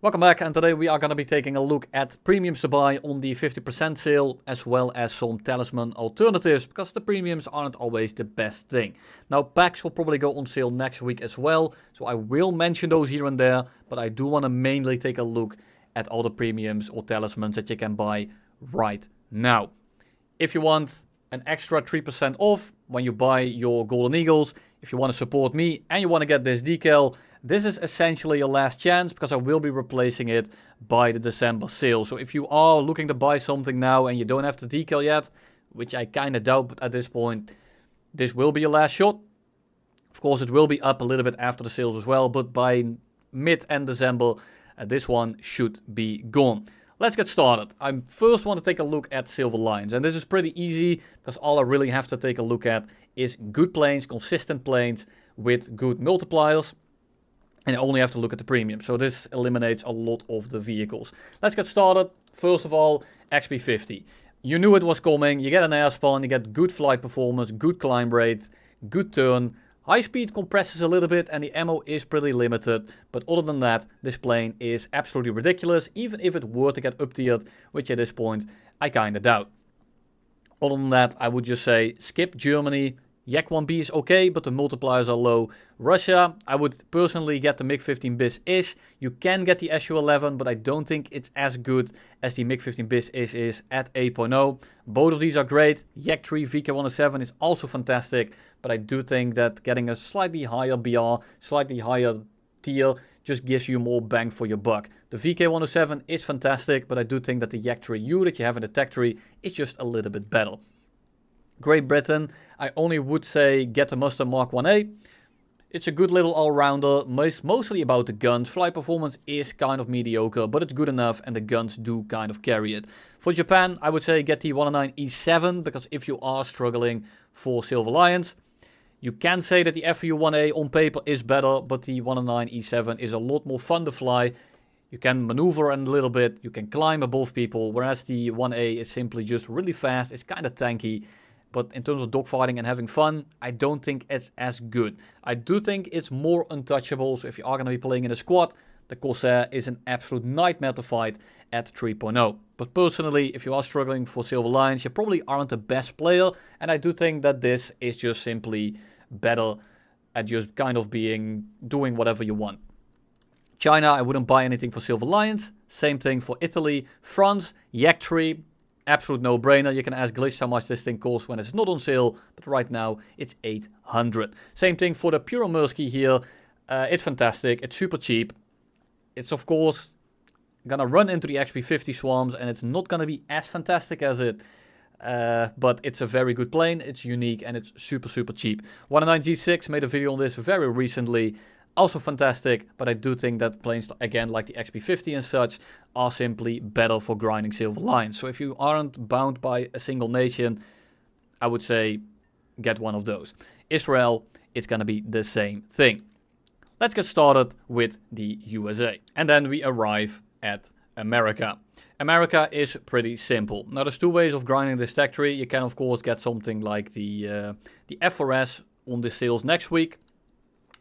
Welcome back, and today we are going to be taking a look at premiums to buy on the 50% sale, as well as some talisman alternatives, because the premiums aren't always the best thing. Now, packs will probably go on sale next week as well, so I will mention those here and there, but I do want to mainly take a look at all the premiums or talismans that you can buy right now. If you want an extra 3% off when you buy your Golden Eagles, if you want to support me and you want to get this decal, this is essentially your last chance, because I will be replacing it by the December sale. So if you are looking to buy something now and you don't have the decal yet, which I kind of doubt, but at this point, this will be your last shot. Of course, it will be up a little bit after the sales as well, but by mid-end December, this one should be gone. Let's get started. I first want to take a look at Silver Lions, and this is pretty easy, because all I really have to take a look at is good planes, consistent planes with good multipliers. And I only have to look at the premium. So this eliminates a lot of the vehicles. Let's get started. First of all, XP50. You knew it was coming. You get an air spawn, you get good flight performance, good climb rate, good turn. High speed compresses a little bit and the ammo is pretty limited. But other than that, this plane is absolutely ridiculous. Even if it were to get up tiered, which at this point, I kinda doubt. Other than that, I would just say skip Germany. Yak 1B is okay, but the multipliers are low. Russia, I would personally get the MiG-15 BIS-ish. You can get the Su-11, but I don't think it's as good as the MiG-15 BIS-ish is at 8.0. Both of these are great. Yak 3 VK107 is also fantastic, but I do think that getting a slightly higher BR, slightly higher tier, just gives you more bang for your buck. The VK107 is fantastic, but I do think that the Yak 3U that you have in the Tech Tree is just a little bit better. Great Britain, I only would say get the Mustang Mark 1A. It's a good little all-rounder, mostly about the guns. Flight performance is kind of mediocre, but it's good enough and the guns do kind of carry it. For Japan, I would say get the 109E7, because if you are struggling for Silver Lions, you can say that the FU1A on paper is better, but the 109E7 is a lot more fun to fly. You can maneuver a little bit, you can climb above people, whereas the 1A is simply just really fast, it's kind of tanky. But in terms of dogfighting and having fun, I don't think it's as good. I do think it's more untouchable, so if you are going to be playing in a squad, the Corsair is an absolute nightmare to fight at 3.0. But personally, if you are struggling for Silver Lions, you probably aren't the best player, and I do think that this is just simply better at just kind of doing whatever you want. China, I wouldn't buy anything for Silver Lions. Same thing for Italy. France, Yak 3. Absolute no-brainer. You can ask Glitch how much this thing costs when it's not on sale, but right now it's 800. Same thing for the Puromursky here. It's fantastic. It's super cheap. It's of course gonna run into the XP50 swarms, and it's not gonna be as fantastic as it. But it's a very good plane. It's unique and it's super cheap. 109G6 made a video on this very recently. Also fantastic, but I do think that planes, again, like the XP50 and such, are simply better for grinding Silver Lions. So if you aren't bound by a single nation, I would say get one of those. Israel, it's going to be the same thing. Let's get started with the USA. And then we arrive at America. America is pretty simple. Now, there's two ways of grinding this tech tree. You can, of course, get something like the F4S on the sales next week,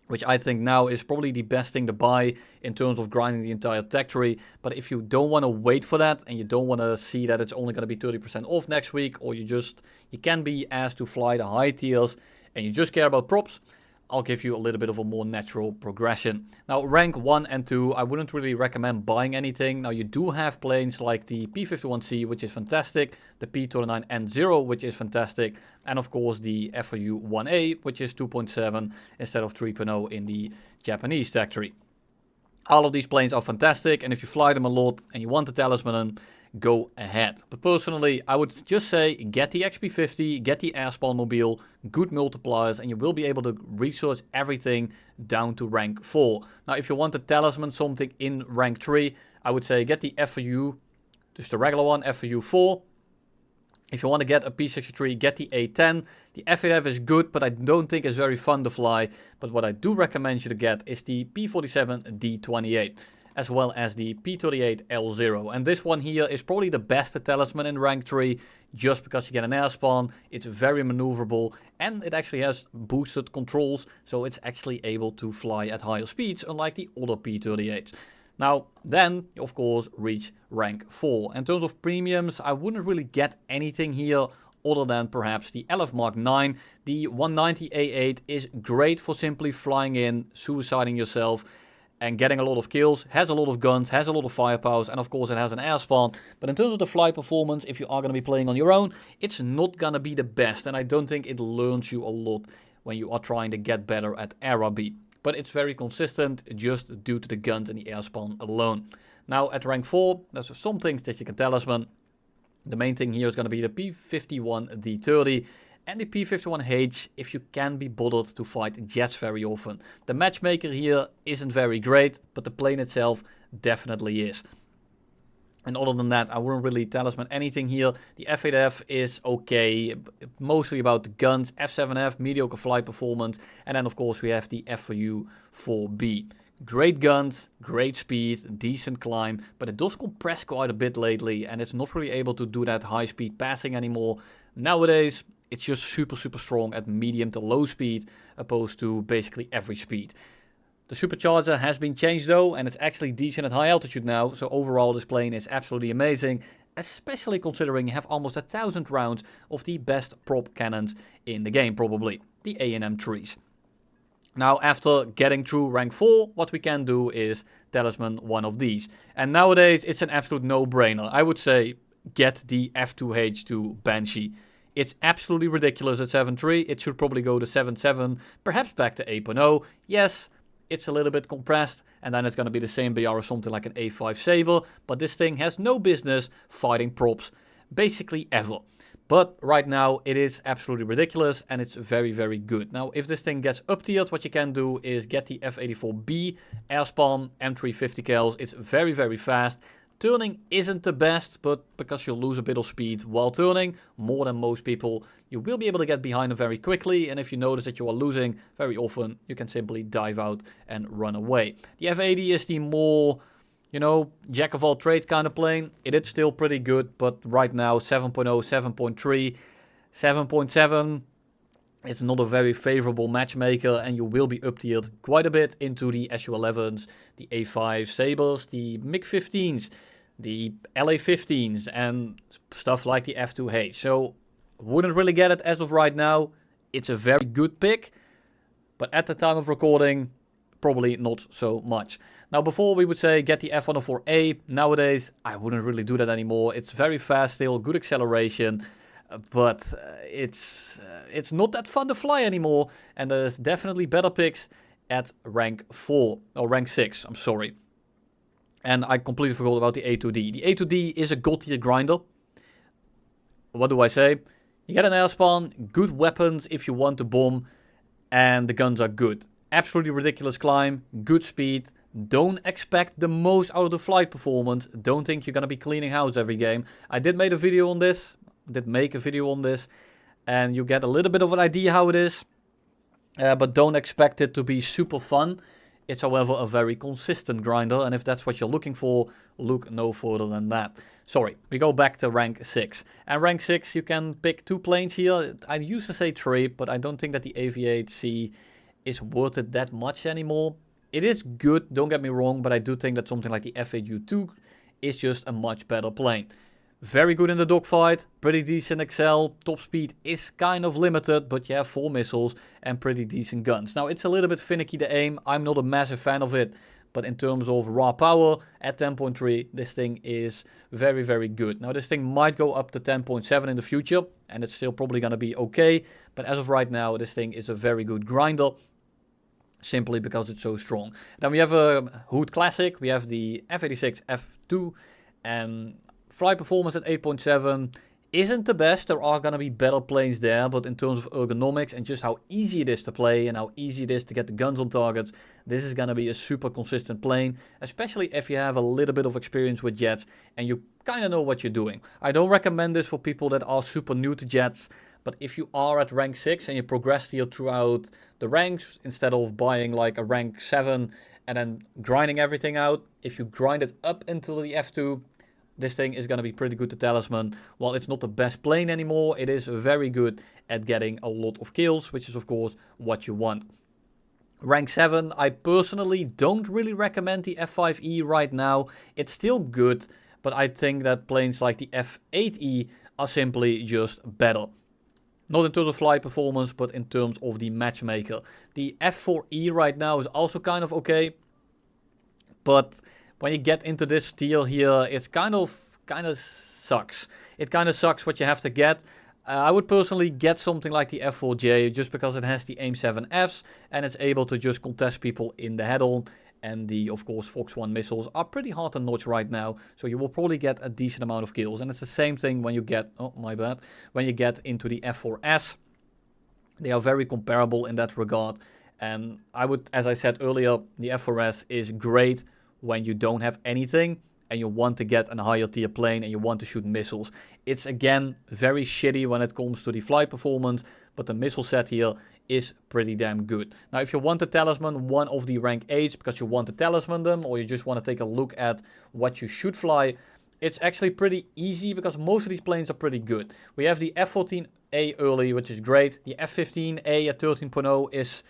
which I think now is probably the best thing to buy in terms of grinding the entire tech tree. But if you don't want to wait for that, and you don't want to see that it's only going to be 30% off next week, or you can be asked to fly the high tiers, and you just care about props, I'll give you a little bit of a more natural progression. Now, rank 1 and 2, I wouldn't really recommend buying anything. Now, you do have planes like the P51C, which is fantastic, the P39N0, which is fantastic, and of course the FU1A, which is 2.7 instead of 3.0 in the Japanese tech tree. All of these planes are fantastic, and if you fly them a lot and you want the talisman, go ahead. But personally, I would just say get the XP50, get the Airspawn Mobile, good multipliers, and you will be able to research everything down to rank 4. Now, if you want the talisman something in rank 3, I would say get the FU, just the regular one, FU4. If you want to get a P63, get the A10. The F8F is good, but I don't think it's very fun to fly. But what I do recommend you to get is the P47 D28. As well as the P38L0. And this one here is probably the best talisman in rank 3, just because you get an air spawn, it's very maneuverable, and it actually has boosted controls, so it's actually able to fly at higher speeds, unlike the other P38s. Now, then, you of course, reach rank 4. In terms of premiums, I wouldn't really get anything here other than perhaps the LF Mark 9. The 190 A8 is great for simply flying in, suiciding yourself, and getting a lot of kills. Has a lot of guns, has a lot of firepower, and of course it has an air spawn. But in terms of the flight performance, if you are going to be playing on your own, it's not going to be the best. And I don't think it learns you a lot when you are trying to get better at Arabi. But it's very consistent just due to the guns and the air spawn alone. Now at rank 4, there's some things that you can talisman. The main thing here is going to be the P51D30 and the P51H if you can be bothered to fight jets very often. The matchmaker here isn't very great, but the plane itself definitely is. And other than that, I wouldn't really talisman anything here. The F8F is okay, mostly about the guns. F7F, mediocre flight performance. And then of course we have the FU4B. Great guns, great speed, decent climb, but it does compress quite a bit lately and it's not really able to do that high speed passing anymore. Nowadays, it's just super strong at medium to low speed, opposed to basically every speed. The supercharger has been changed though, and it's actually decent at high altitude now, so overall this plane is absolutely amazing, especially considering you have almost 1,000 rounds of the best prop cannons in the game probably, the A&M3s. Now, after getting through rank 4, what we can do is talisman one of these. And nowadays, it's an absolute no-brainer. I would say, get the F2H2 Banshee. It's absolutely ridiculous at 7.3. It should probably go to 7.7, perhaps back to 8.0. Yes, it's a little bit compressed, and then it's going to be the same BR as something like an A5 Sabre. But this thing has no business fighting props, basically ever. But right now it is absolutely ridiculous and it's very good. Now if this thing gets up tiered, what you can do is get the F84B air spawn M350 cals. It's very fast. Turning isn't the best, but because you'll lose a bit of speed while turning, more than most people, you will be able to get behind them very quickly. And if you notice that you are losing very often, you can simply dive out and run away. The F80 is the more, you know, jack of all trades kind of plane. It is still pretty good, but right now 7.0, 7.3, 7.7, it's not a very favorable matchmaker, and you will be up tiered quite a bit into the SU-11s, the A5 Sabres, the MiG-15s, the LA-15s, and stuff like the F2H. So, wouldn't really get it as of right now. It's a very good pick, but at the time of recording, probably not so much. Now before we would say get the F104A, nowadays I wouldn't really do that anymore. It's very fast still, good acceleration, but it's not that fun to fly anymore, and there's definitely better picks at rank 4, or rank 6, I'm sorry. And I completely forgot about the A2D. The A2D is a god tier grinder. What do I say? You get an air spawn, good weapons if you want to bomb, and the guns are good. Absolutely ridiculous climb, good speed. Don't expect the most out of the flight performance. Don't think you're going to be cleaning house every game. I did make a video on this, and you get a little bit of an idea how it is. But don't expect it to be super fun. It's however a very consistent grinder, and if that's what you're looking for, look no further than that. Sorry, we go back to rank 6. And rank 6, you can pick 2 planes here. I used to say 3, but I don't think that the AV8C is worth it that much anymore. It is good, don't get me wrong, but I do think that something like the F8U2 is just a much better plane. Very good in the dogfight, pretty decent excel, top speed is kind of limited, but you have 4 missiles and pretty decent guns. Now it's a little bit finicky to aim, I'm not a massive fan of it, but in terms of raw power at 10.3, this thing is very good. Now this thing might go up to 10.7 in the future, and it's still probably going to be okay, but as of right now, this thing is a very good grinder, simply because it's so strong. Then we have a Hood Classic, we have the F86 F2, and flight performance at 8.7 isn't the best. There are going to be better planes there, but in terms of ergonomics and just how easy it is to play and how easy it is to get the guns on targets, this is going to be a super consistent plane, especially if you have a little bit of experience with jets and you kind of know what you're doing. I don't recommend this for people that are super new to jets, but if you are at rank 6 and you progress here throughout the ranks, instead of buying like a rank 7 and then grinding everything out, if you grind it up until the F2, this thing is going to be pretty good to talisman. While it's not the best plane anymore, it is very good at getting a lot of kills, which is of course what you want. Rank 7, I personally don't really recommend the F5E right now. It's still good, but I think that planes like the F8E are simply just better. Not in terms of flight performance, but in terms of the matchmaker. The F4E right now is also kind of okay, but when you get into this tier here, it's kind of sucks. It kind of sucks what you have to get. I would personally get something like the F4J just because it has the AIM 7Fs and it's able to just contest people in the head-on. And the, of course, Fox 1 missiles are pretty hard to notch right now, so you will probably get a decent amount of kills. And it's the same thing when you get, oh my bad, when you get into the F4S. They are very comparable in that regard. And I would, as I said earlier, the F4S is great when you don't have anything and you want to get a higher tier plane and you want to shoot missiles. It's again very shitty when it comes to the flight performance, but the missile set here is pretty damn good. Now, if you want to talisman one of the rank 8s because you want to talisman them or you just want to take a look at what you should fly, it's actually pretty easy because most of these planes are pretty good. We have the F14A early, which is great. The F15A at 13.0 is,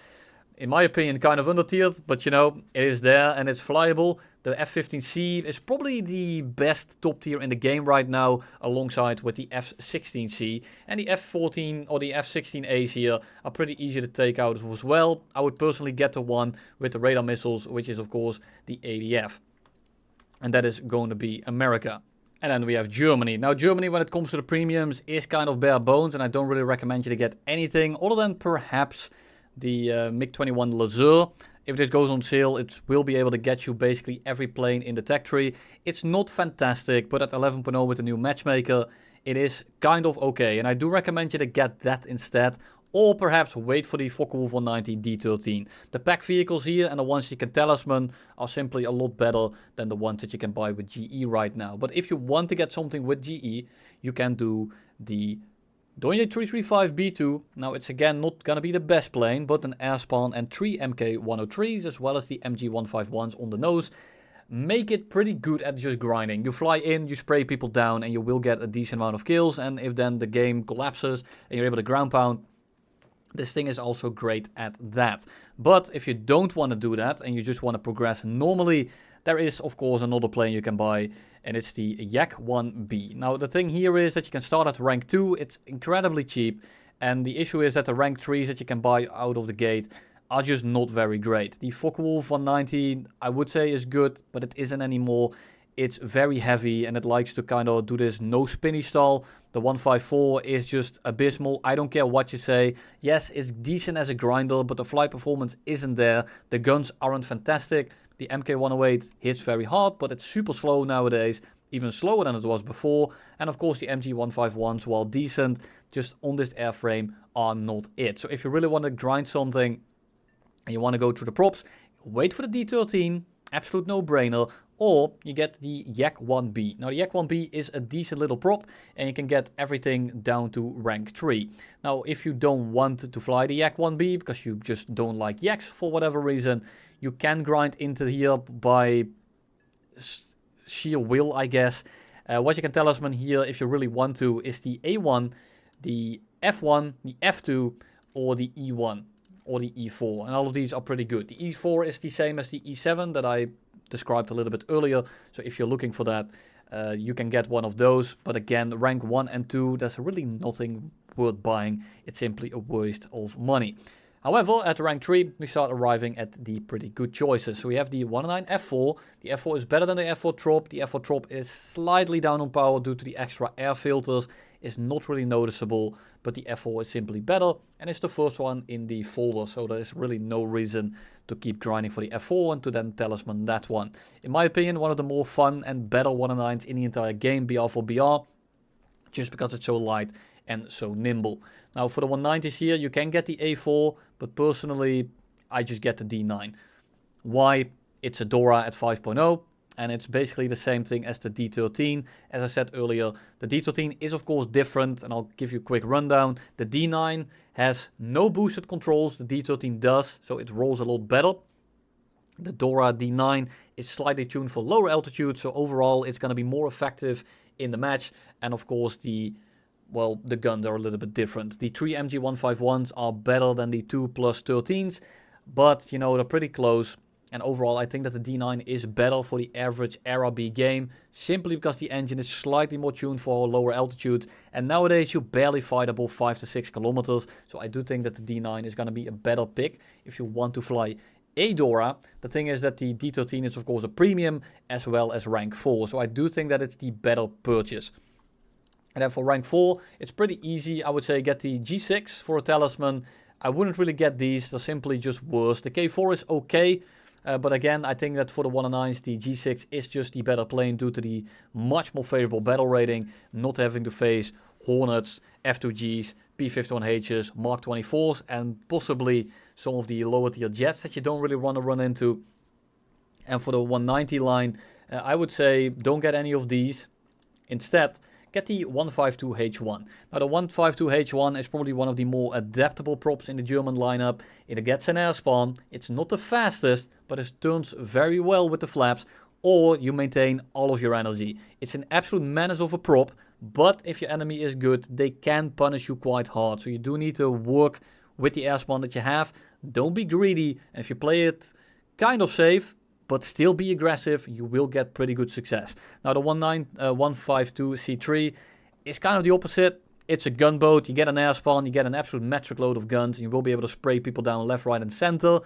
in my opinion, kind of under-tiered, but you know, it is there and it's flyable. The F15C is probably the best top tier in the game right now, alongside with the F16C. And the F14 or the F16As here are pretty easy to take out as well. I would personally get the one with the radar missiles, which is of course the ADF. And that is going to be America. And then we have Germany. Now Germany, when it comes to the premiums, is kind of bare bones, and I don't really recommend you to get anything other than perhaps the MiG-21 Laser. If this goes on sale, it will be able to get you basically every plane in the tech tree. It's not fantastic, but at 11.0 with the new matchmaker, it is kind of okay. And I do recommend you to get that instead, or perhaps wait for the Focke-Wulf 190 D13. The pack vehicles here and the ones you can talisman are simply a lot better than the ones that you can buy with GE right now. But if you want to get something with GE, you can do the Dornier 335B2. Now it's again not gonna be the best plane, but an airspan and 3 MK103s as well as the MG151s on the nose make it pretty good at just grinding. You fly in, you spray people down, and you will get a decent amount of kills. And if then the game collapses and you're able to ground pound, this thing is also great at that. But if you don't want to do that and you just want to progress normally, there is of course another plane you can buy, and it's the Yak-1B. Now the thing here is that you can start at rank 2, it's incredibly cheap, and the issue is that the rank 3s that you can buy out of the gate are just not very great. The Focke-Wulf 190 I would say is good, but it isn't anymore. It's very heavy and it likes to kind of do this no spinny style. The 154 is just abysmal. I don't care what you say. Yes, it's decent as a grinder, but the flight performance isn't there. The guns aren't fantastic. The MK108 hits very hard, but it's super slow nowadays, even slower than it was before. And of course the MG151s, while decent, just on this airframe are not it. So if you really want to grind something and you want to go through the props, wait for the D13, absolute no-brainer, or you get the Yak-1B. Now the Yak-1B is a decent little prop and you can get everything down to rank 3. Now if you don't want to fly the Yak-1B because you just don't like Yaks for whatever reason, you can grind into here by sheer will, I guess. What you can talisman here if you really want to is the A1, the F1, the F2 or the E1 or the E4, and all of these are pretty good. The E4 is the same as the E7 that I described a little bit earlier, so if you're looking for that, you can get one of those. But again, rank 1 and 2, there's really nothing worth buying. It's simply a waste of money. However, at rank 3, we start arriving at the pretty good choices. So we have the 109 F4. The F4 is better than the F4 Trop. The F4 Trop is slightly down on power due to the extra air filters. It's not really noticeable, but the F4 is simply better and it's the first one in the folder. So there is really no reason to keep grinding for the F4 and to then talisman that one. In my opinion, one of the more fun and better 109s in the entire game, BR for BR, just because it's so light and so nimble. Now for the 190s here, you can get the A4, but personally, I just get the D9. Why? It's a Dora at 5.0, and it's basically the same thing as the D13. As I said earlier, the D13 is of course different, and I'll give you a quick rundown. The D9 has no boosted controls, the D13 does, so it rolls a lot better. The Dora D9 is slightly tuned for lower altitude, so overall it's going to be more effective in the match, and of course the guns are a little bit different. The 3 MG151s are better than the 2 plus 13s. but, you know, they're pretty close. And overall, I think that the D9 is better for the average RRB game, simply because the engine is slightly more tuned for lower altitudes. And nowadays, you barely fight above 5 to 6 kilometers. So I do think that the D9 is going to be a better pick if you want to fly a Dora. The thing is that the D13 is, of course, a premium as well as rank 4. So I do think that it's the better purchase. And then for rank 4, it's pretty easy. I would say get the G6 for a talisman. I wouldn't really get these. They're simply just worse. The K4 is okay. But again, I think that for the 109s, the G6 is just the better plane due to the much more favorable battle rating, not having to face Hornets, F2Gs, P-51Hs, Mark 24s, and possibly some of the lower tier jets that you don't really want to run into. And for the 190 line, I would say don't get any of these. Instead, get the 152H1. Now the 152H1 is probably one of the more adaptable props in the German lineup. It gets an air spawn, it's not the fastest, but it turns very well with the flaps, or you maintain all of your energy. It's an absolute menace of a prop, but if your enemy is good, they can punish you quite hard. So you do need to work with the air spawn that you have. Don't be greedy, and if you play it kind of safe, but still be aggressive, you will get pretty good success. Now the 152C3 is kind of the opposite. It's a gunboat, you get an air spawn, you get an absolute metric load of guns, and you will be able to spray people down left, right and center.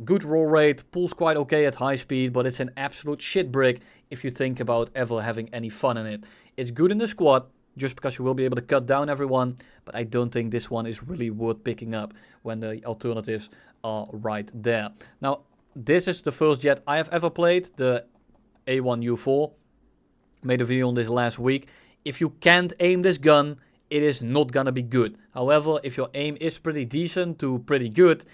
Good roll rate, pulls quite okay at high speed, but it's an absolute shit brick if you think about ever having any fun in it. It's good in the squad, just because you will be able to cut down everyone, but I don't think this one is really worth picking up when the alternatives are right there. Now, this is the first jet I have ever played, the A1U4. Made a video on this last week. If you can't aim this gun, it is not gonna be good. However, if your aim is pretty decent to pretty good,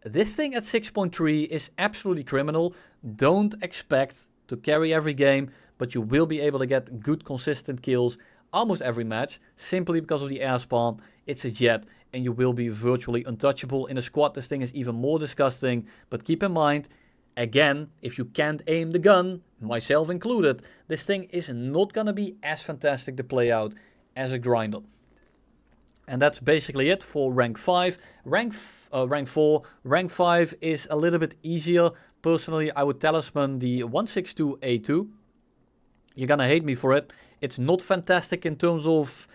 this thing at 6.3 is absolutely criminal. Don't expect to carry every game, but you will be able to get good consistent kills almost every match, simply because of the air spawn. It's a jet, and you will be virtually untouchable. In a squad, this thing is even more disgusting, but keep in mind, again, if you can't aim the gun, myself included, this thing is not gonna be as fantastic to play out as a grinder. And that's basically it for rank 5. Rank 4, rank 5 is a little bit easier. Personally, I would talisman the 162A2. You're gonna hate me for it. It's not fantastic in terms of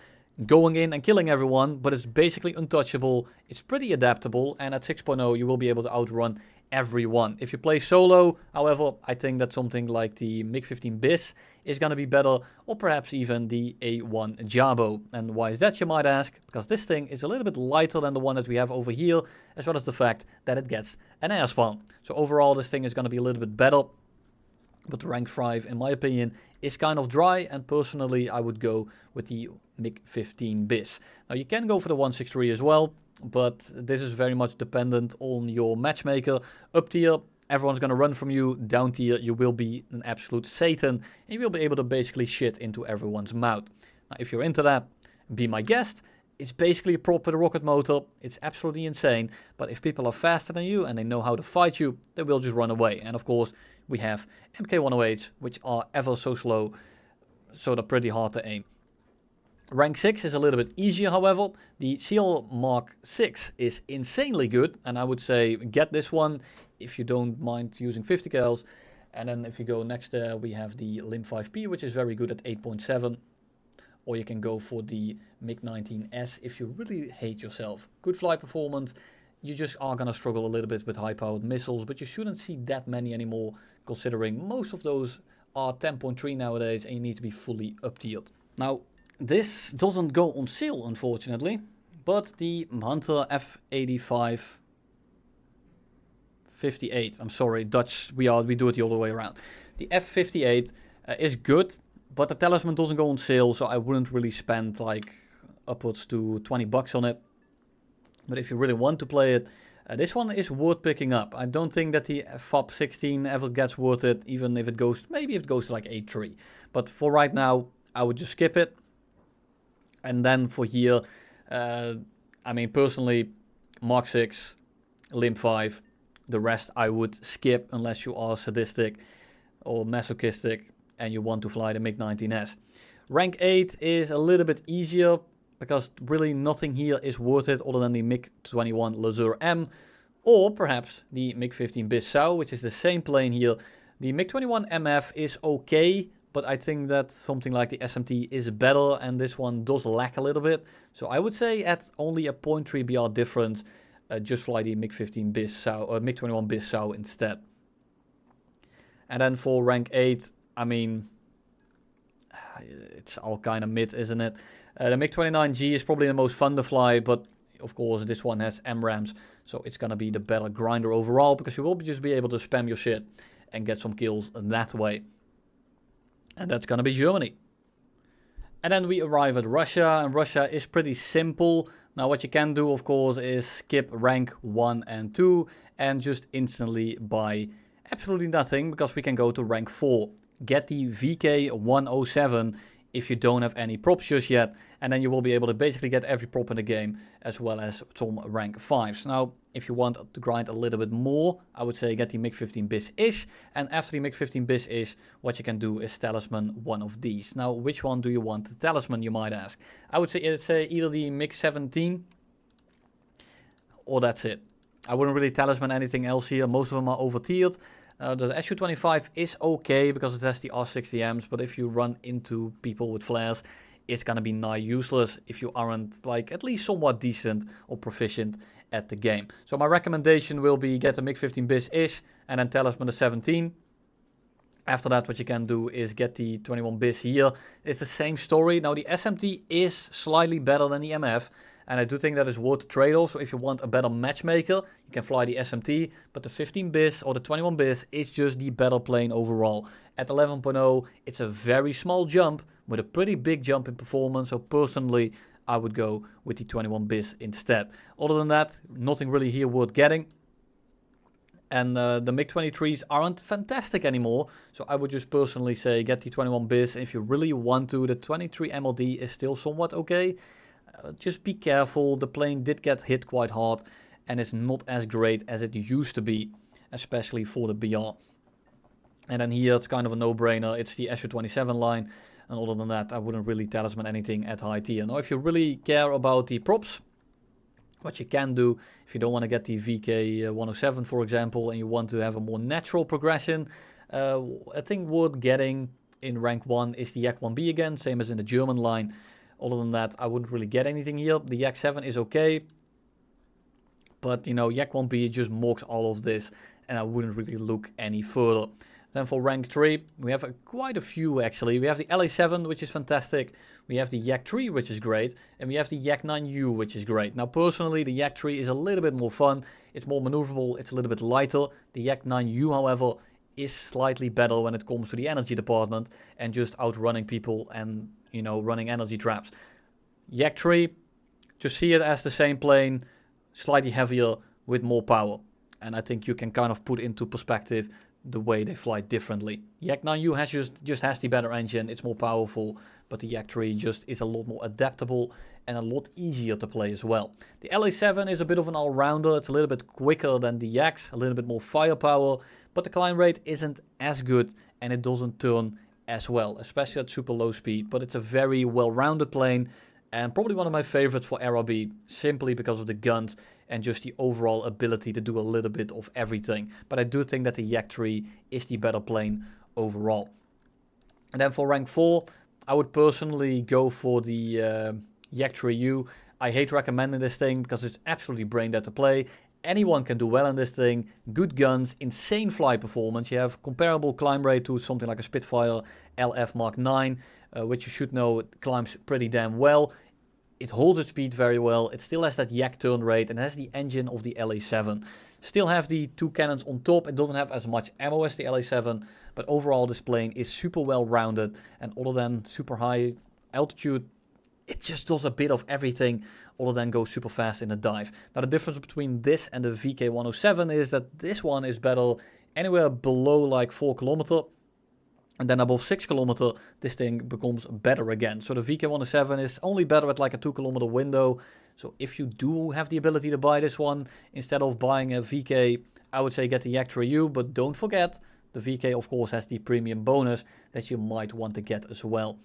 going in and killing everyone, but it's basically untouchable. It's pretty adaptable, and at 6.0 you will be able to outrun everyone. If you play solo, however, I think that something like the MiG-15 BIS is going to be better, or perhaps even the A1 Jabo. And why is that, you might ask? Because this thing is a little bit lighter than the one that we have over here, as well as the fact that it gets an air spawn. So overall, this thing is going to be a little bit better. But the rank 5, in my opinion, is kind of dry, and personally I would go with the MiG-15 BIS. Now you can go for the 163 as well, but this is very much dependent on your matchmaker. Up tier, everyone's going to run from you. Down tier, you will be an absolute Satan, and you will be able to basically shit into everyone's mouth. Now if you're into that, be my guest. It's basically a prop with a rocket motor. It's absolutely insane. But if people are faster than you and they know how to fight you, they will just run away. And of course, we have MK108s, which are ever so slow, so they're pretty hard to aim. Rank 6 is a little bit easier, however. The CL Mark 6 is insanely good, and I would say get this one if you don't mind using 50 cals. And then if you go next there, we have the Lim 5P, which is very good at 8.7. Or you can go for the MiG-19S if you really hate yourself. Good flight performance. You just are going to struggle a little bit with high-powered missiles, but you shouldn't see that many anymore, considering most of those are 10.3 nowadays, and you need to be fully up-tiered. Now, this doesn't go on sale, unfortunately, but the Hunter F85 58, I'm sorry, Dutch, we do it the other way around. The F58 is good, but the talisman doesn't go on sale, so I wouldn't really spend like upwards to 20 bucks on it. But if you really want to play it, this one is worth picking up. I don't think that the FOB 16 ever gets worth it, even if it goes, maybe if it goes to like 8.3. But for right now, I would just skip it. And then for here, I mean, personally, Mark 6, Lim 5, the rest I would skip unless you are sadistic or masochistic and you want to fly the MiG-19S. Rank 8 is a little bit easier because really nothing here is worth it other than the MiG-21 Lazur M, Or perhaps the MiG-15 Bissau, which is the same plane here. The MiG-21 MF is okay, but I think that something like the SMT is better, and this one does lack a little bit. So I would say at only a 0.3 BR difference, just fly the MiG-15 Bissau, or MiG-21 Bissau instead. And then for rank 8, I mean, it's all kind of mid, isn't it? The MiG-29G is probably the most fun to fly, but of course this one has MRAMs, so it's gonna be the better grinder overall, because you will just be able to spam your shit and get some kills that way. And that's gonna be Germany. And then we arrive at Russia, and Russia is pretty simple. Now what you can do, of course, is skip rank 1 and 2 and just instantly buy absolutely nothing, because we can go to rank 4. Get the VK 107 if you don't have any props just yet, and then you will be able to basically get every prop in the game, as well as some rank 5s. Now, if you want to grind a little bit more, I would say get the MiG-15 Bis-ish, and after the MiG-15 Bis-ish, what you can do is talisman one of these. Now, which one do you want to talisman, you might ask? I would say either the MiG-17, or that's it. I wouldn't really talisman anything else here. Most of them are over-tiered. The Su-25 is okay because it has the R60Ms, but if you run into people with flares, it's gonna be nigh useless if you aren't like at least somewhat decent or proficient at the game. So my recommendation will be get a MiG-15 Bis-ish and then talisman the 17. After that, what you can do is get the 21 Bis here. It's the same story. Now the SMT is slightly better than the MF, and I do think that is worth the trade-off. So if you want a better matchmaker, you can fly the SMT, but the 15 Bis or the 21 Bis is just the better plane overall. At 11.0, it's a very small jump with a pretty big jump in performance. So personally, I would go with the 21 Bis instead. Other than that, nothing really here worth getting. And the MiG-23s aren't fantastic anymore, so I would just personally say get the 21 Bis. If you really want to, the 23 MLD is still somewhat okay. Just be careful, the plane did get hit quite hard and it's not as great as it used to be, especially for the BR. And then here it's kind of a no-brainer, it's the Su-27 line, and other than that I wouldn't really talisman anything at high tier. Now if you really care about the props, what you can do, if you don't want to get the VK 107 for example, and you want to have a more natural progression, I think worth getting in rank 1 is the Yak 1B again, same as in the German line. Other than that, I wouldn't really get anything here. The Yak 7 is okay, but you know, Yak 1B just mocks all of this, and I wouldn't really look any further. Then for rank 3, we have quite a few actually. We have the LA7, which is fantastic. We have the Yak 3, which is great. And we have the Yak 9U, which is great. Now personally, the Yak 3 is a little bit more fun. It's more maneuverable, it's a little bit lighter. The Yak 9U, however, is slightly better when it comes to the energy department and just outrunning people and, you know, running energy traps. Yak 3, just see it as the same plane, slightly heavier with more power. And I think you can kind of put into perspective the way they fly differently. Yak 9U has just has the better engine, it's more powerful, but the Yak 3 just is a lot more adaptable and a lot easier to play as well. The LA7 is a bit of an all-rounder, it's a little bit quicker than the Yaks, a little bit more firepower, but the climb rate isn't as good and it doesn't turn as well, especially at super low speed, but it's a very well-rounded plane and probably one of my favorites for RRB, simply because of the guns and just the overall ability to do a little bit of everything. But I do think that the Yak 3 is the better plane overall. And then for rank 4, I would personally go for the Yak 3U. I hate recommending this thing because it's absolutely brain dead to play. Anyone can do well in this thing. Good guns, insane fly performance. You have comparable climb rate to something like a Spitfire LF Mark 9, which you should know it climbs pretty damn well. It holds its speed very well. It still has that Yak turn rate and has the engine of the LA7. Still have the 2 cannons on top. It doesn't have as much ammo as the LA7, but overall this plane is super well rounded, and other than super high altitude, it just does a bit of everything other than go super fast in a dive. Now the difference between this and the VK107 is that this one is better anywhere below like 4 kilometers. And then above 6 kilometers, this thing becomes better again. So the VK107 is only better at like a 2 kilometer window. So if you do have the ability to buy this one, instead of buying a VK, I would say get the Yak 3U. But don't forget, the VK of course has the premium bonus that you might want to get as well.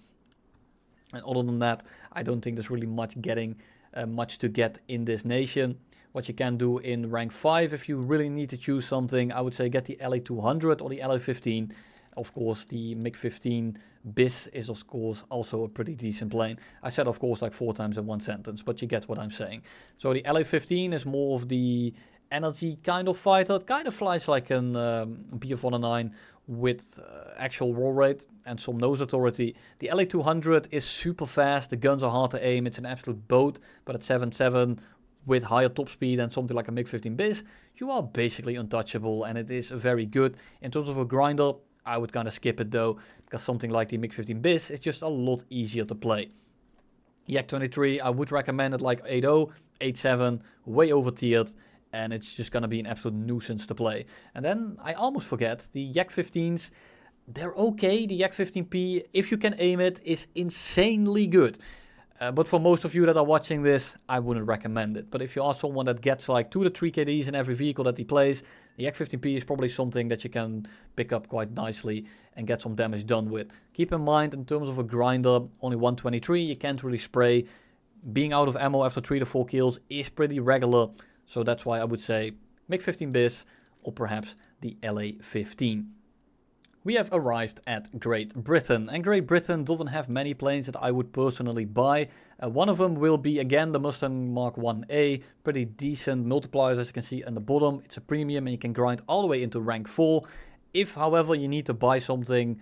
And other than that, I don't think there's really much getting much to get in this nation. What you can do in rank 5, if you really need to choose something, I would say get the LA200 or the LA15. Of course, the MiG-15 BIS is of course also a pretty decent plane. I said of course like 4 times in one sentence, but you get what I'm saying. So the LA-15 is more of the energy kind of fighter. It kind of flies like an BF-109 with actual roll rate and some nose authority. The LA-200 is super fast, the guns are hard to aim, it's an absolute boat, but at 7.7 with higher top speed and something like a MiG-15 BIS, you are basically untouchable, and it is very good. In terms of a grinder, I would kind of skip it though, because something like the MiG-15 BIS is just a lot easier to play. Yak-23, I would recommend it like 8.0, 8.7, way over tiered, and it's just going to be an absolute nuisance to play. And then I almost forget, the Yak-15s, they're okay. The Yak-15P, if you can aim it, is insanely good. But for most of you that are watching this, I wouldn't recommend it. But if you are someone that gets like 2 to 3 KDs in every vehicle that he plays, the Yak-15P is probably something that you can pick up quite nicely and get some damage done with. Keep in mind, in terms of a grinder, only 123, you can't really spray. Being out of ammo after 3 to 4 kills is pretty regular. So that's why I would say MiG-15 BIS or perhaps the LA-15. We have arrived at Great Britain, and Great Britain doesn't have many planes that I would personally buy. One of them will be again the Mustang Mark 1A, pretty decent multipliers as you can see on the bottom. It's a premium and you can grind all the way into rank 4. If however you need to buy something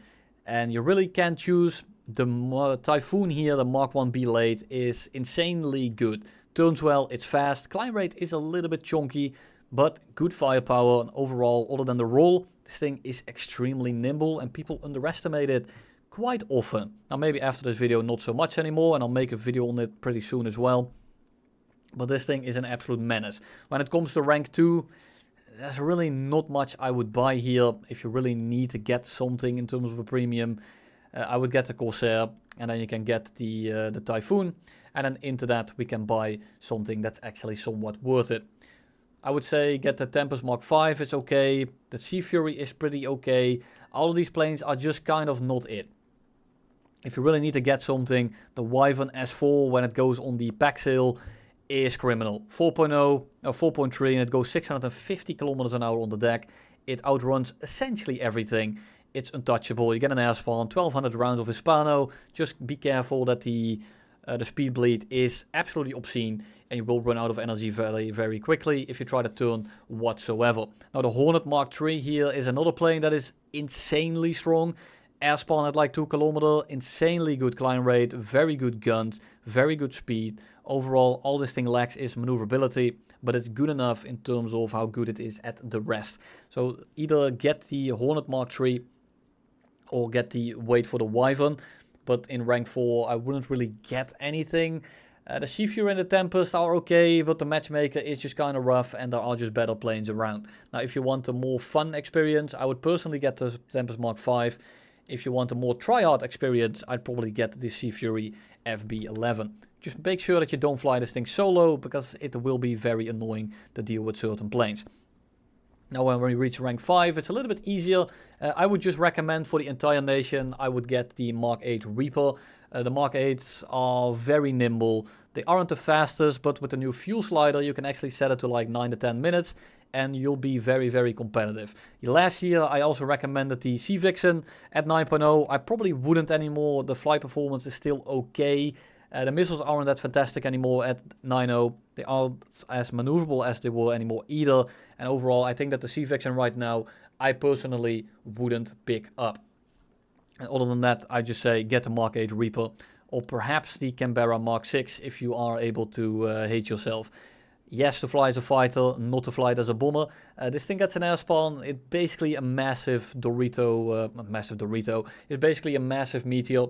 and you really can't choose, the Typhoon here, the Mark 1B late, is insanely good. Turns well, it's fast, climb rate is a little bit chunky, but good firepower, and overall, other than the roll, this thing is extremely nimble and people underestimate it quite often. Now maybe after this video not so much anymore, and I'll make a video on it pretty soon as well. But this thing is an absolute menace. When it comes to rank 2, there's really not much I would buy here. If you really need to get something in terms of a premium, I would get the Corsair, and then you can get the Typhoon, and then into that we can buy something that's actually somewhat worth it. I would say get the Tempest Mark 5, it's okay. The Sea Fury is pretty okay. All of these planes are just kind of not it. If you really need to get something, the Wyvern S4 when it goes on the pack sale is criminal. 4.0 or 4.3 and it goes 650 kilometers an hour on the deck. It outruns essentially everything. It's untouchable. You get an air spawn, 1200 rounds of Hispano. Just be careful that the speed bleed is absolutely obscene and you will run out of energy very, very quickly if you try to turn whatsoever. Now the Hornet Mark III here is another plane that is insanely strong. Air spawn at like 2 kilometers, insanely good climb rate, very good guns, very good speed. Overall, all this thing lacks is maneuverability, but it's good enough in terms of how good it is at the rest. So either get the Hornet Mark III or wait for the Wyvern. But in rank 4, I wouldn't really get anything. The Sea Fury and the Tempest are okay, but the Matchmaker is just kind of rough and there are just better planes around. Now, if you want a more fun experience, I would personally get the Tempest Mark 5. If you want a more tryhard experience, I'd probably get the Sea Fury FB11. Just make sure that you don't fly this thing solo, because it will be very annoying to deal with certain planes. Now when we reach rank 5, it's a little bit easier. I would just recommend for the entire nation, I would get the Mark 8 Reaper. The Mark 8s are very nimble. They aren't the fastest, but with the new fuel slider, you can actually set it to like 9 to 10 minutes. And you'll be very, very competitive. Last year, I also recommended the Sea Vixen at 9.0. I probably wouldn't anymore. The flight performance is still okay. The missiles aren't that fantastic anymore at 9.0. They aren't as maneuverable as they were anymore either. And overall, I think that the Sea Vixen right now, I personally wouldn't pick up. And other than that, I just say get the Mark 8 Reaper. Or perhaps the Canberra Mark 6 if you are able to hate yourself. Yes, to fly as a fighter, not to fly it as a bomber. This thing gets an air spawn. It's basically a massive Dorito. It's basically a massive meteor.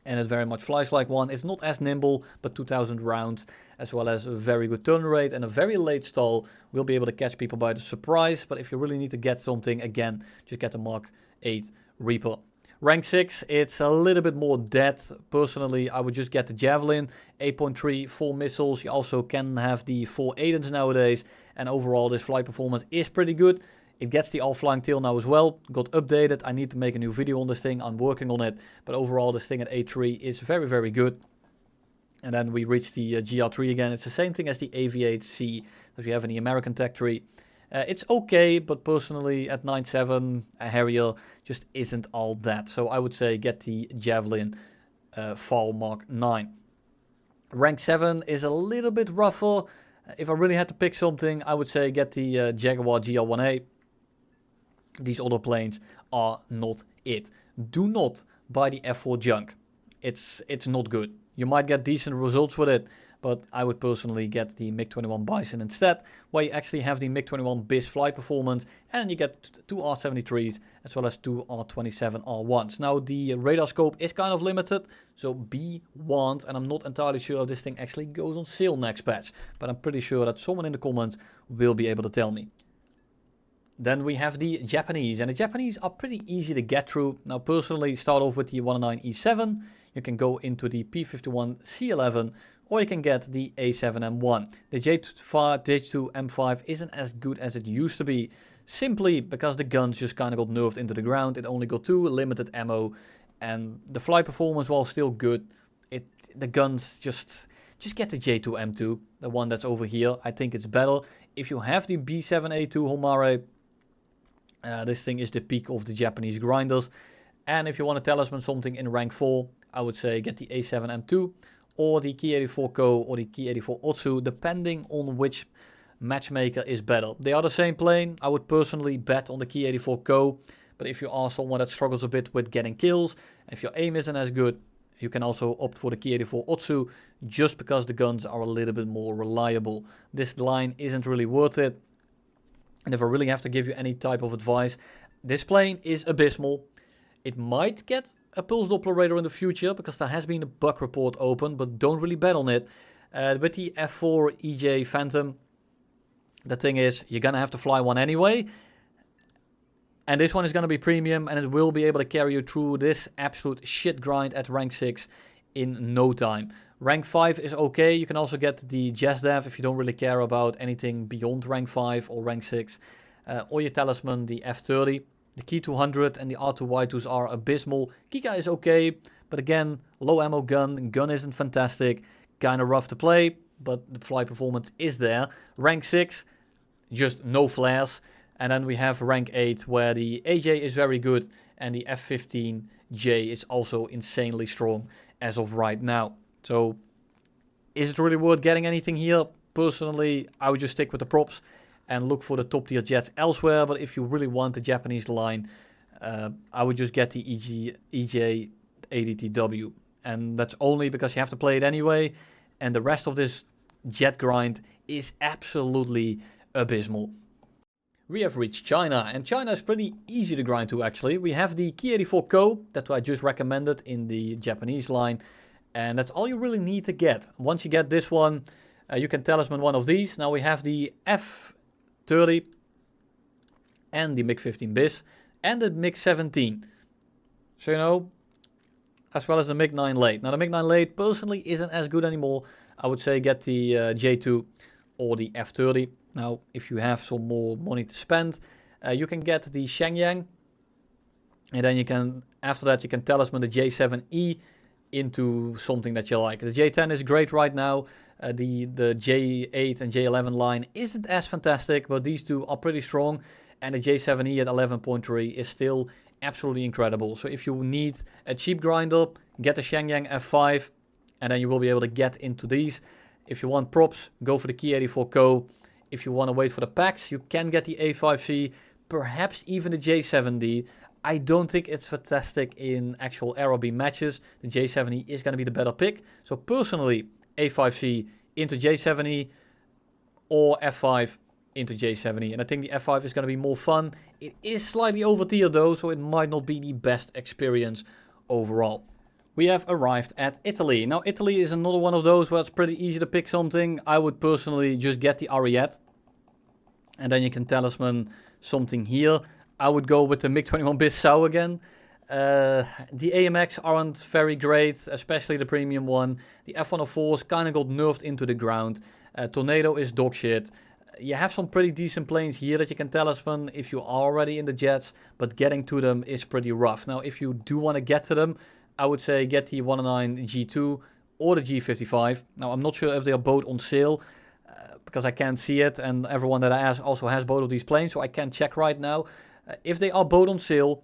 And it very much flies like one. It's not as nimble, but 2000 rounds, as well as a very good turn rate and a very late stall. Will be able to catch people by the surprise. But if you really need to get something, again, just get the Mark 8 Reaper. Rank 6, it's a little bit more dead. Personally, I would just get the Javelin, 8.3, 4 missiles. You also can have the 4 Aidens nowadays. And overall, this flight performance is pretty good. It gets the all-flying tail now as well. Got updated. I need to make a new video on this thing. I'm working on it. But overall, this thing at A3 is very, very good. And then we reach the GR3 again. It's the same thing as the AV8C that we have in the American tech tree. It's okay, but personally at 9.7, a Harrier just isn't all that. So I would say get the Javelin FAL Mark 9. Rank 7 is a little bit rougher. If I really had to pick something, I would say get the Jaguar GR1A. These other planes are not it. Do not buy the F4 junk. It's not good. You might get decent results with it, but I would personally get the MiG-21 Bison instead, where you actually have the MiG-21 BIS flight performance, and you get 2 R-73s as well as 2 R-27 R1s. Now, the radar scope is kind of limited, so be warned, and I'm not entirely sure if this thing actually goes on sale next patch, but I'm pretty sure that someone in the comments will be able to tell me. Then we have the Japanese, and the Japanese are pretty easy to get through. Now, personally, start off with the 109E7. You can go into the P51C11, or you can get the A7M1. The J2M5 isn't as good as it used to be, simply because the guns just kind of got nerfed into the ground. It only got 2 limited ammo, and the flight performance, while still good, the guns just get the J2M2, the one that's over here. I think it's better. If you have the B7A2 Homare, this thing is the peak of the Japanese grinders. And if you want to talisman something in rank 4, I would say get the A7M2 or the Ki 84 Ko or the Ki 84 Otsu, depending on which matchmaker is better. They are the same plane. I would personally bet on the Ki 84 Ko, but if you are someone that struggles a bit with getting kills, if your aim isn't as good, you can also opt for the Ki 84 Otsu, just because the guns are a little bit more reliable. This line isn't really worth it. And if I really have to give you any type of advice, this plane is abysmal. It might get a pulse Doppler radar in the future, because there has been a bug report open, but don't really bet on it. With the F4 EJ Phantom, the thing is, you're going to have to fly one anyway. And this one is going to be premium, and it will be able to carry you through this absolute shit grind at rank 6 in no time. Rank 5 is okay. You can also get the JSDEV if you don't really care about anything beyond rank 5 or rank 6. Or your talisman, the F30. The Ki 200 and the R2Y2s are abysmal. Kika is okay, but again, low ammo gun isn't fantastic. Kind of rough to play, but the flight performance is there. Rank 6, just no flares. And then we have rank 8, where the AJ is very good, and the F15J is also insanely strong as of right now. So, is it really worth getting anything here? Personally, I would just stick with the props and look for the top tier jets elsewhere. But if you really want the Japanese line, I would just get the EJ 80TW. And that's only because you have to play it anyway. And the rest of this jet grind is absolutely abysmal. We have reached China, and China is pretty easy to grind to actually. We have the Ki 84 Ko that I just recommended in the Japanese line. And that's all you really need to get. Once you get this one, you can talisman one of these. Now we have the F30 and the MiG-15 BIS and the MiG-17. So, you know, as well as the MiG-9 late. Now the MiG-9 late personally isn't as good anymore. I would say get the J2 or the F30. Now, if you have some more money to spend, you can get the Shenyang. And then you can, after that, you can talisman the J7E into something that you like. The J10 is great right now. The J8 and J11 line isn't as fantastic, but these two are pretty strong. And the J7E at 11.3 is still absolutely incredible. So if you need a cheap grinder, get the Shenyang F5, and then you will be able to get into these. If you want props, go for the Ki 84 Ko. If you want to wait for the packs, you can get the A5C, perhaps even the J7D. I don't think it's fantastic in actual RRB matches. The J7E is going to be the better pick. So personally, A5C into J7E or F5 into J7E. And I think the F5 is going to be more fun. It is slightly over tier though, so it might not be the best experience overall. We have arrived at Italy. Now Italy is another one of those where it's pretty easy to pick something. I would personally just get the Ariete. And then you can talisman something here. I would go with the MiG-21 Bissau again. The AMX aren't very great, especially the premium one. The F-104s kind of got nerfed into the ground. Tornado is dog shit. You have some pretty decent planes here that you can talisman if you are already in the jets, but getting to them is pretty rough. Now, if you do want to get to them, I would say get the 109 G2 or the G55. Now, I'm not sure if they are both on sale because I can't see it, and everyone that I ask also has both of these planes, so I can't check right now. If they are both on sale,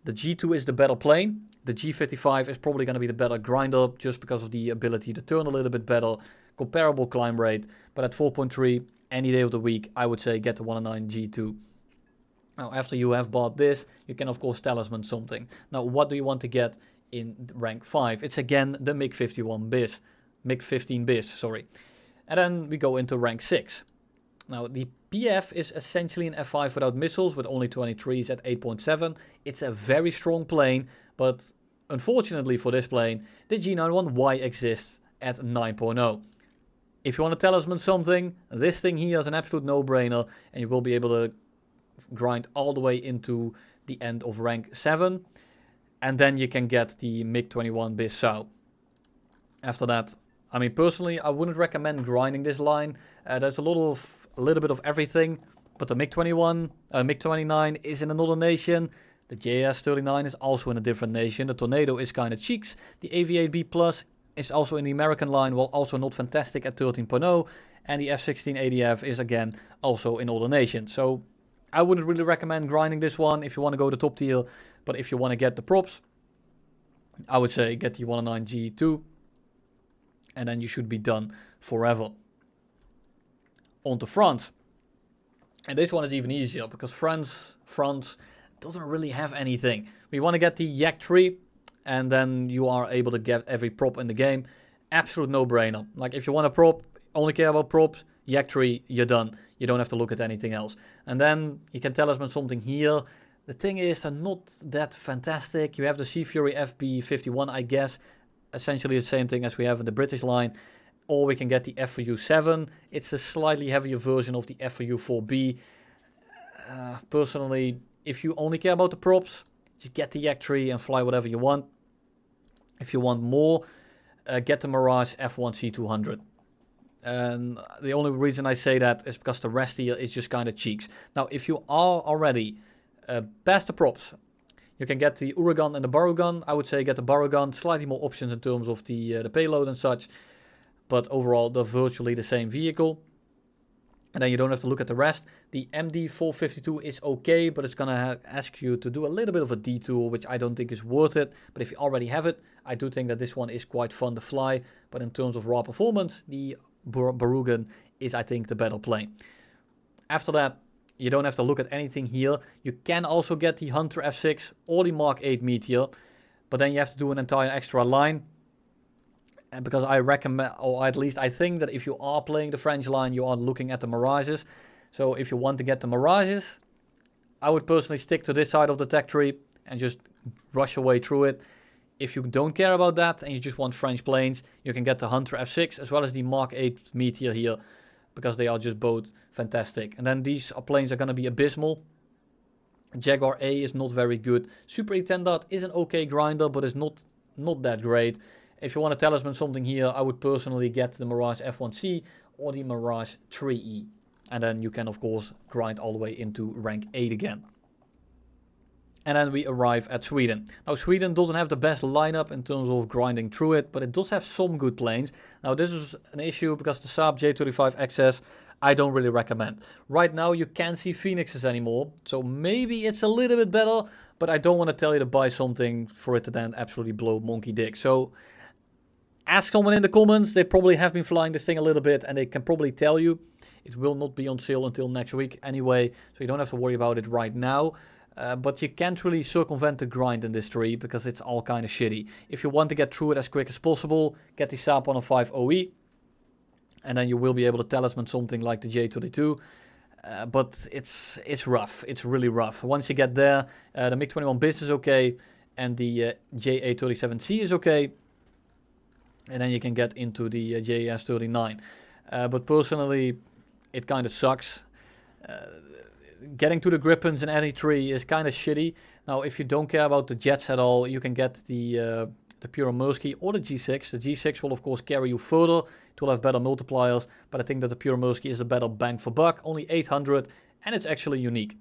the G2 is the better plane. The G55 is probably going to be the better grinder just because of the ability to turn a little bit better, comparable climb rate, but at 4.3, any day of the week, I would say get the 109 G2. Now, after you have bought this, you can of course talisman something. Now, what do you want to get in rank 5? It's again the MiG-51 bis, MiG-15 bis, sorry. And then we go into rank 6. Now, the PF is essentially an F5 without missiles with only 23s at 8.7. It's a very strong plane, but unfortunately for this plane, the G91Y exists at 9.0. If you want to talisman something, this thing here is an absolute no-brainer, and you will be able to grind all the way into the end of rank 7. And then you can get the MiG-21 bis SAU. After that, I mean, personally, I wouldn't recommend grinding this line. There's a little bit of everything, but the MiG-29 is in another nation. The JS-39 is also in a different nation. The Tornado is kind of cheeks. The AV-8B Plus is also in the American line, while also not fantastic at 13.0. And the F-16 ADF is again also in other nations. So I wouldn't really recommend grinding this one if you want to go to top tier. But if you want to get the props, I would say get the 109 G2. And then you should be done forever. On to France. And this one is even easier because France doesn't really have anything. We want to get the Yak 3, and then you are able to get every prop in the game. Absolute no-brainer. Like if you want a prop, only care about props, Yak 3, you're done. You don't have to look at anything else. And then you can talisman something here. The thing is, they're not that fantastic. You have the Sea Fury FB51, I guess. Essentially the same thing as we have in the British line, or we can get the FU7. It's a slightly heavier version of the FU4B. Personally, if you only care about the props, just get the Yak 3 and fly whatever you want. If you want more, get the Mirage F1C200. And the only reason I say that is because the rest here is just kind of cheeks. Now, if you are already past the props, you can get the Uragan and the Barugan. I would say get the Barugan. Slightly more options in terms of the payload and such. But overall, they're virtually the same vehicle. And then you don't have to look at the rest. The MD452 is okay, but it's going to ask you to do a little bit of a detour, which I don't think is worth it. But if you already have it, I do think that this one is quite fun to fly. But in terms of raw performance, the Barugan is, I think, the better plane. After that, you don't have to look at anything here. You can also get the Hunter F6 or the Mark 8 Meteor, but then you have to do an entire extra line. And because I recommend, or at least I think that if you are playing the French line, you are looking at the Mirages. So if you want to get the Mirages, I would personally stick to this side of the tech tree and just rush your way through it. If you don't care about that and you just want French planes, you can get the Hunter F6 as well as the Mark 8 Meteor here, because they are just both fantastic. And then these planes are going to be abysmal. Jaguar A is not very good. Super Intendant is an okay grinder, but it's not that great. If you want to talisman something here, I would personally get the Mirage F1C or the Mirage 3E. And then you can, of course, grind all the way into rank 8 again. And then we arrive at Sweden. Now, Sweden doesn't have the best lineup in terms of grinding through it, but it does have some good planes. Now, this is an issue because the Saab J35 XS, I don't really recommend. Right now, you can't see Phoenixes anymore, so maybe it's a little bit better, but I don't want to tell you to buy something for it to then absolutely blow monkey dick. So, ask someone in the comments. They probably have been flying this thing a little bit, and they can probably tell you. It will not be on sale until next week anyway, so you don't have to worry about it right now. But you can't really circumvent the grind in this tree because it's all kind of shitty. If you want to get through it as quick as possible, get the Saab 105 OE. And then you will be able to talisman something like the J32. But it's rough. It's really rough. Once you get there, the MiG-21 bis is okay. And the JA37C is okay. And then you can get into the JS39. But personally, it kind of sucks. Getting to the Gripens in any tree is kind of shitty. Now, if you don't care about the jets at all, you can get the Puromursky or the G6. The G6 will, of course, carry you further. It will have better multipliers, but I think that the Puromursky is a better bang for buck. Only 800, and it's actually unique.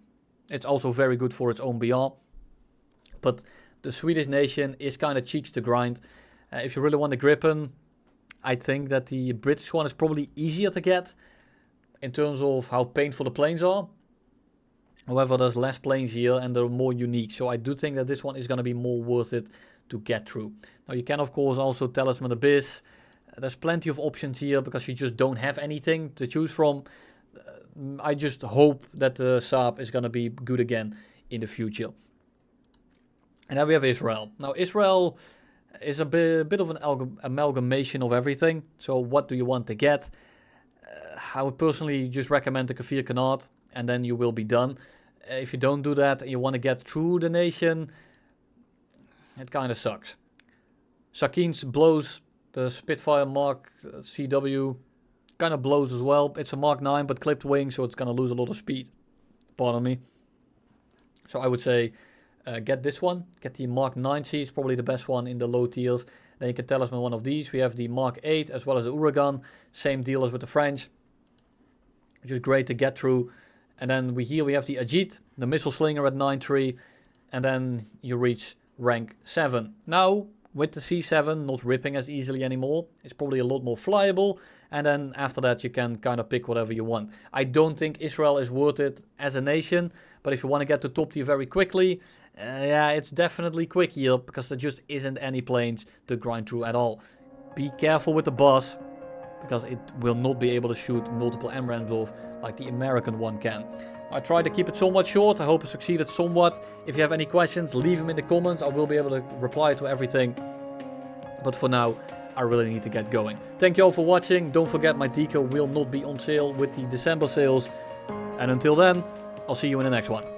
It's also very good for its own BR. But the Swedish nation is kind of cheeks to grind. If you really want the Gripen, I think that the British one is probably easier to get in terms of how painful the planes are. However, there's less planes here and they're more unique. So I do think that this one is going to be more worth it to get through. Now you can of course also Talisman Abyss. There's plenty of options here because you just don't have anything to choose from. I just hope that the Saab is going to be good again in the future. And then we have Israel. Now Israel is a bit of an amalgamation of everything. So what do you want to get? I would personally just recommend the Kafir Kanat and then you will be done. If you don't do that and you want to get through the nation, it kind of sucks. Sakin's blows. The Spitfire Mark CW kind of blows as well. It's a Mark 9 but clipped wing, so it's going to lose a lot of speed. Pardon me. So I would say get this one. Get the Mark 9C. It's probably the best one in the low tiers. Then you can Talisman one of these. We have the Mark 8 as well as the Uragan. Same deal as with the French. Which is great to get through. And then here we have the Ajit, the Missile Slinger at 9.3. And then you reach rank 7. Now, with the C7 not ripping as easily anymore, it's probably a lot more flyable. And then after that you can kind of pick whatever you want. I don't think Israel is worth it as a nation. But if you want to get to top tier very quickly, yeah, it's definitely quick here. Because there just isn't any planes to grind through at all. Be careful with the boss. Because it will not be able to shoot multiple MRAMs off like the American one can. I tried to keep it somewhat short. I hope I succeeded somewhat. If you have any questions, leave them in the comments. I will be able to reply to everything. But for now, I really need to get going. Thank you all for watching. Don't forget my deco will not be on sale with the December sales. And until then, I'll see you in the next one.